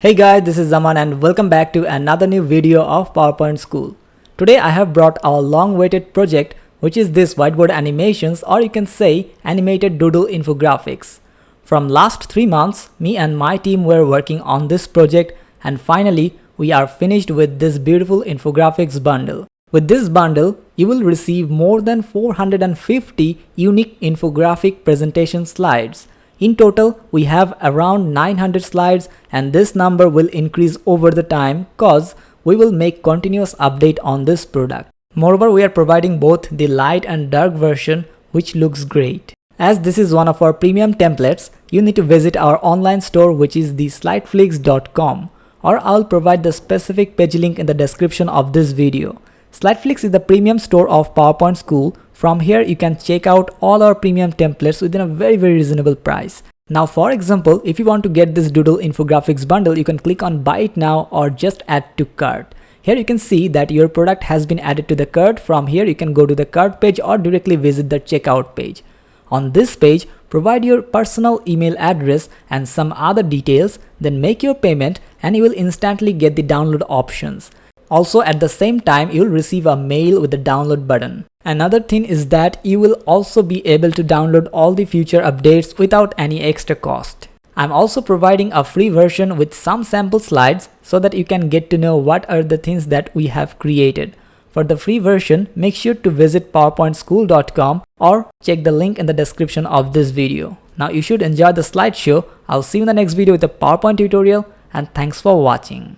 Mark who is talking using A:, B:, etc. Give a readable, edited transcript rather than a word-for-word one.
A: Hey guys, this is Zaman and welcome back to another new video of PowerPoint School. Today I have brought our long-awaited project, which is this whiteboard animations, or you can say animated doodle infographics. From last 3 months, me and my team were working on this project and finally we are finished with this beautiful infographics bundle. With this bundle, you will receive more than 450 unique infographic presentation slides. In total, we have around 900 slides and this number will increase over the time cause we will make continuous update on this product. Moreover, we are providing both the light and dark version, which looks great. As this is one of our premium templates, you need to visit our online store, which is the slideflix.com, or I'll provide the specific page link in the description of this video. Slideflix is the premium store of PowerPoint School. From here you can check out all our premium templates within a very reasonable price. Now for example, if you want to get this doodle infographics bundle, you can click on buy it now or just add to cart. Here you can see that your product has been added to the cart. From here you can go to the cart page or directly visit the checkout page. On this page, provide your personal email address and some other details, then make your payment and you will instantly get the download options. Also at the same time, you will receive a mail with the download button. Another thing is that you will also be able to download all the future updates without any extra cost. I'm also providing a free version with some sample slides so that you can get to know what are the things that we have created. For the free version, make sure to visit powerpointschool.com or check the link in the description of this video. Now you should enjoy the slideshow. I'll see you in the next video with a PowerPoint tutorial and thanks for watching.